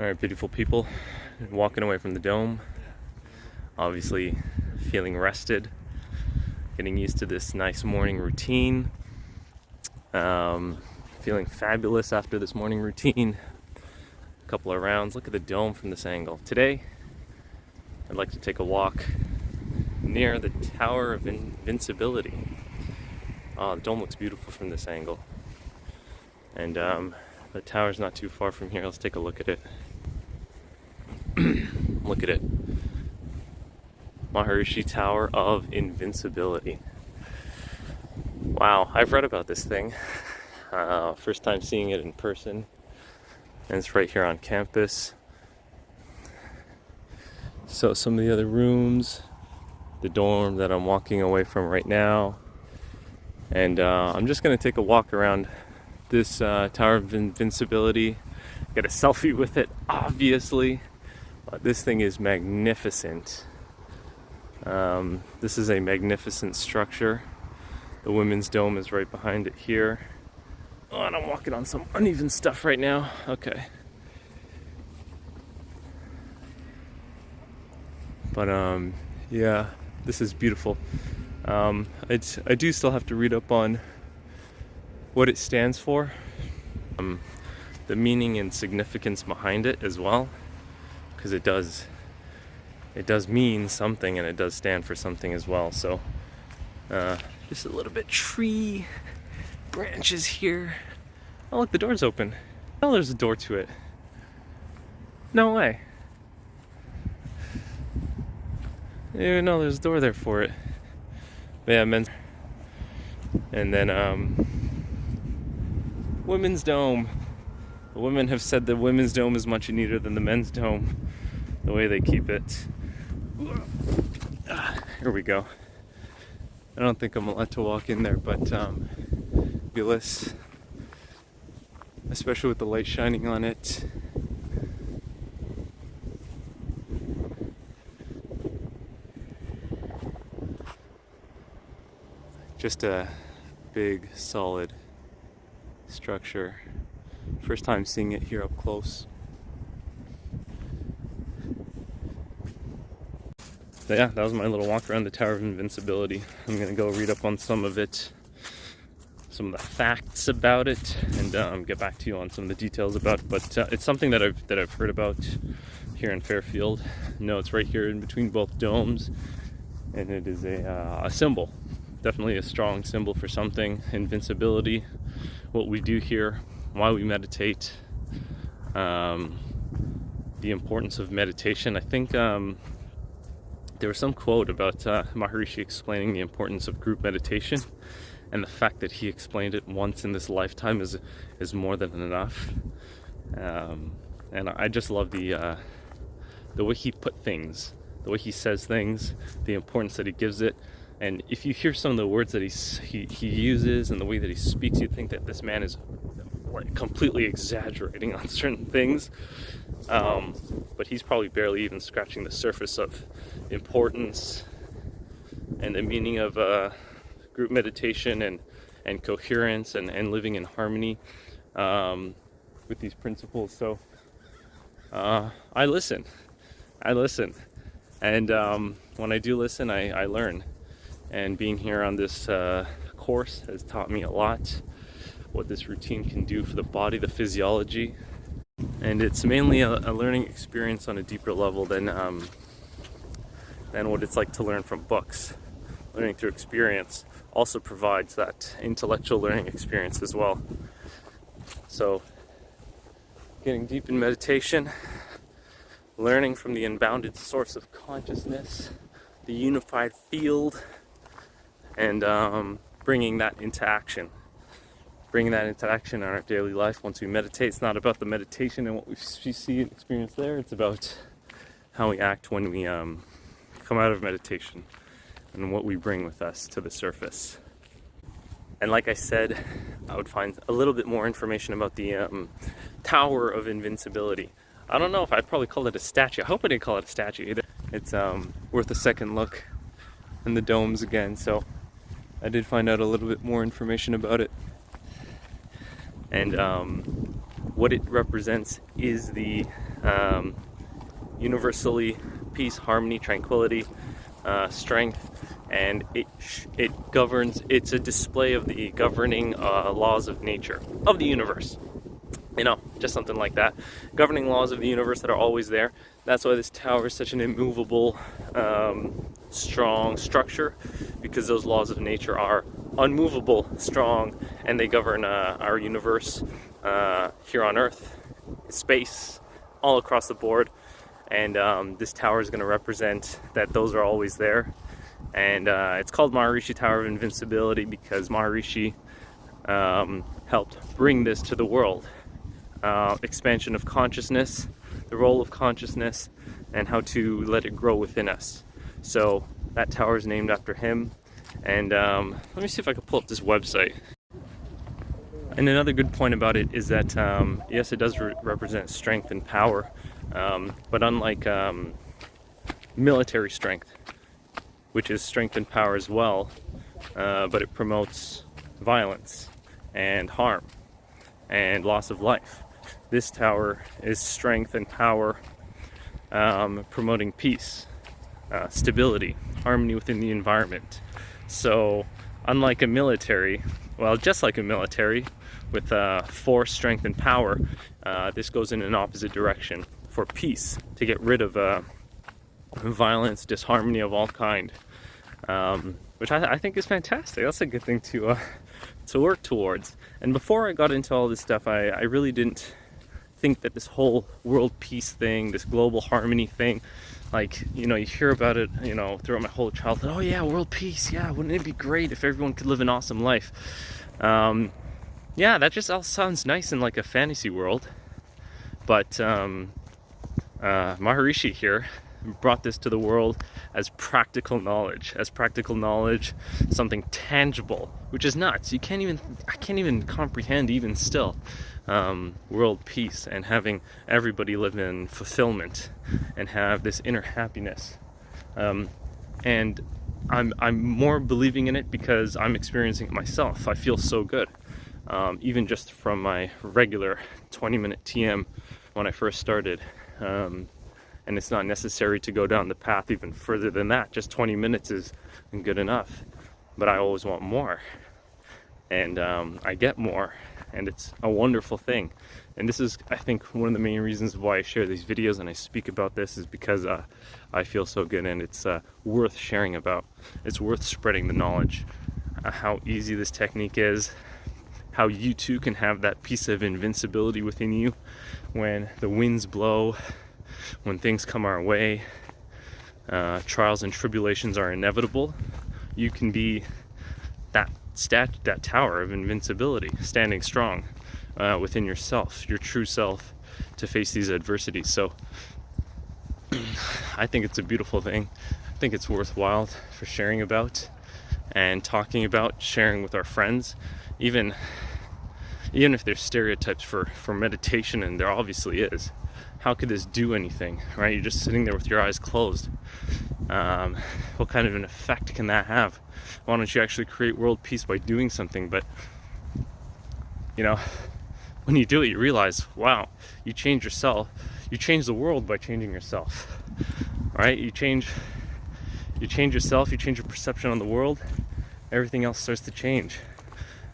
Alright, beautiful people, walking away from the dome, obviously feeling rested, getting used to this nice morning routine, feeling fabulous after this morning routine. A couple of rounds. Look at the dome from this angle. Today, I'd like to take a walk near the Tower of Invincibility. Oh, the dome looks beautiful from this angle. And the tower's not too far from here. Let's take a look at it. Look at it. Maharishi Tower of Invincibility. Wow, I've read about this thing. First time seeing it in person. And it's right here on campus. So some of the other rooms, the dorm that I'm walking away from right now. And I'm just gonna take a walk around this Tower of Invincibility. Get a selfie with it, obviously. This thing is magnificent. This is a magnificent structure. The women's dome is right behind it here. Oh, and I'm walking on some uneven stuff right now. Okay. But yeah, this is beautiful. I do still have to read up on what it stands for, the meaning and significance behind it as well, because it does mean something and it does stand for something as well. So just a little bit tree branches here. Oh look, the door's open. Oh, there's a door to it. No way. No, there's a door there for it. But yeah, men's, and then women's dome. The women have said the women's dome is much neater than the men's dome, the way they keep it. Here we go. I don't think I'm allowed to walk in there, but fabulous, especially with the light shining on it. Just a big, solid structure. First time seeing it here up close. So yeah, that was my little walk around the Tower of Invincibility. I'm gonna go read up on some of it, some of the facts about it, and get back to you on some of the details about it. But it's something that I've heard about here in Fairfield. No, it's right here in between both domes, and it is a symbol. Definitely a strong symbol for something. Invincibility, what we do here, why we meditate, the importance of meditation. I think there was some quote about Maharishi explaining the importance of group meditation, and the fact that he explained it once in this lifetime is more than enough. And I just love the way he put things, the way he says things, the importance that he gives it. And if you hear some of the words that he uses and the way that he speaks, you think that this man is like completely exaggerating on certain things. But he's probably barely even scratching the surface of importance and the meaning of group meditation and coherence and living in harmony with these principles. So I listen. And when I do listen, I learn. And being here on this course has taught me a lot, what this routine can do for the body, the physiology. And it's mainly a learning experience on a deeper level than what it's like to learn from books. Learning through experience also provides that intellectual learning experience as well. So getting deep in meditation, learning from the unbounded source of consciousness, the unified field, and bringing that into action. Bringing that into action in our daily life once we meditate. It's not about the meditation and what we see and experience there. It's about how we act when we come out of meditation and what we bring with us to the surface. And like I said, I would find a little bit more information about the Tower of Invincibility. I don't know if I'd probably call it a statue. I hope I didn't call it a statue either. It's worth a second look in the domes again. So I did find out a little bit more information about it. And what it represents is the universally peace, harmony, tranquility, strength, and it governs. It's a display of the governing laws of nature, of the universe. You know, just something like that. Governing laws of the universe that are always there. That's why this tower is such an immovable, strong structure, because those laws of nature are unmovable, strong, and they govern our universe here on Earth, space, all across the board. And this tower is going to represent that those are always there. And it's called Maharishi Tower of Invincibility because Maharishi helped bring this to the world. Expansion of consciousness, the role of consciousness, and how to let it grow within us. So that tower is named after him. And let me see if I can pull up this website. And another good point about it is that yes, it does represent strength and power, but unlike military strength, which is strength and power as well, but it promotes violence and harm and loss of life. This tower is strength and power, promoting peace, stability, harmony within the environment. So unlike a military, well, just like a military with force, strength, and power, this goes in an opposite direction for peace, to get rid of violence, disharmony of all kind, which I think is fantastic. That's a good thing to work towards. And before I got into all this stuff, I really didn't think that this whole world peace thing, this global harmony thing, like, you know, you hear about it, you know, throughout my whole childhood. Oh yeah, world peace, yeah, wouldn't it be great if everyone could live an awesome life? Yeah, that just all sounds nice in like a fantasy world, but Maharishi here brought this to the world as practical knowledge, something tangible, which is nuts. I can't even comprehend even still world peace and having everybody live in fulfillment and have this inner happiness. And I'm more believing in it because I'm experiencing it myself. I feel so good, even just from my regular 20-minute TM when I first started. And it's not necessary to go down the path even further than that. Just 20 minutes is good enough. But I always want more. And I get more. And it's a wonderful thing. And this is, I think, one of the main reasons why I share these videos and I speak about this, is because I feel so good, and it's worth sharing about. It's worth spreading the knowledge. How easy this technique is. How you too can have that piece of invincibility within you when the winds blow, when things come our way, trials and tribulations are inevitable. You can be that tower of invincibility, standing strong within yourself, your true self, to face these adversities. So I think it's a beautiful thing. I think it's worthwhile for sharing about and talking about, sharing with our friends, even if there's stereotypes for meditation, and there obviously is. How could this do anything, right? You're just sitting there with your eyes closed. What kind of an effect can that have? Why don't you actually create world peace by doing something? But, you know, when you do it, you realize, wow, you change yourself. You change the world by changing yourself, right? You change yourself, you change your perception on the world, everything else starts to change.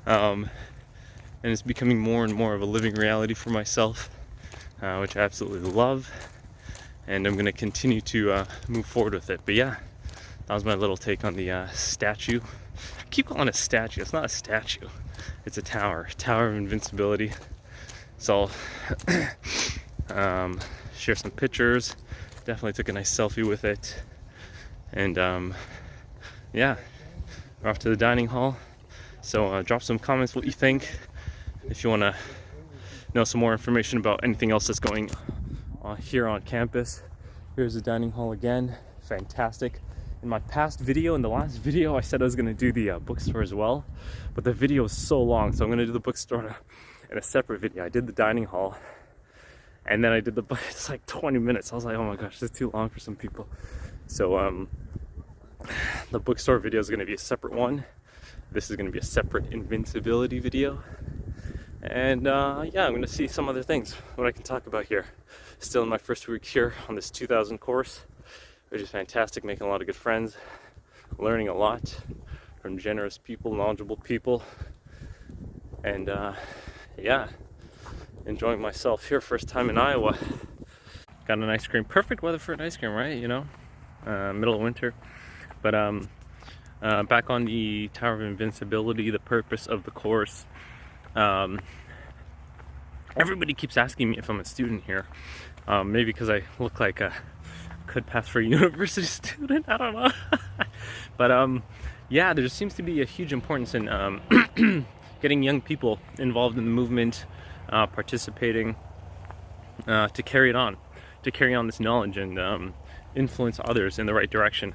And it's becoming more and more of a living reality for myself, which I absolutely love, and I'm going to continue to move forward with it. But yeah, that was my little take on the statue. I keep calling it a statue. It's not a statue. It's a tower of invincibility. So I'll share some pictures. Definitely took a nice selfie with it. And yeah, we're off to the dining hall. So drop some comments what you think. If you want to know some more information about anything else that's going on here on campus. Here's the dining hall again. Fantastic. In my past video, in the last video, I said I was going to do the bookstore as well, but the video is so long, so I'm going to do the bookstore in a separate video. I did the dining hall, and then I did the book. It's like 20 minutes. I was like, oh my gosh, this is too long for some people. So the bookstore video is going to be a separate one. This is going to be a separate invincibility video. And yeah, I'm gonna see some other things, what I can talk about here. Still in my first week here on this 2000 course, which is fantastic, making a lot of good friends, learning a lot from generous people, knowledgeable people, and yeah, enjoying myself here, first time in Iowa. Got an ice cream, perfect weather for an ice cream, right? You know, middle of winter. But back on the Tower of Invincibility, the purpose of the course. Everybody keeps asking me if I'm a student here. Maybe because I look like I could pass for a university student, I don't know. But yeah, there seems to be a huge importance in getting young people involved in the movement, participating, to carry it on, to carry on this knowledge and influence others in the right direction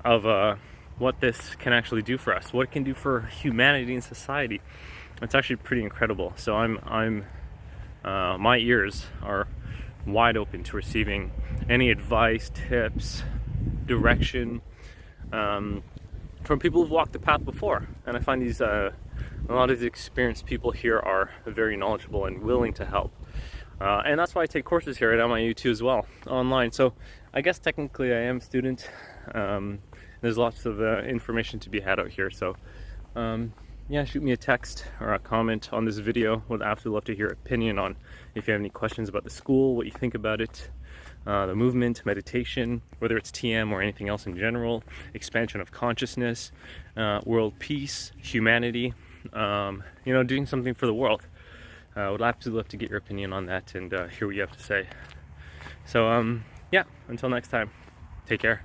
of what this can actually do for us, what it can do for humanity and society. It's actually pretty incredible. So my ears are wide open to receiving any advice, tips, direction from people who've walked the path before. And I find these a lot of the experienced people here are very knowledgeable and willing to help. And that's why I take courses here at MIU too as well, online. So I guess technically I am a student. There's lots of information to be had out here. So yeah, shoot me a text or a comment on this video. Would absolutely love to hear your opinion on if you have any questions about the school, what you think about it, the movement, meditation, whether it's TM or anything else in general, expansion of consciousness, world peace, humanity, you know, doing something for the world. Would absolutely love to get your opinion on that and hear what you have to say. So yeah, until next time, take care.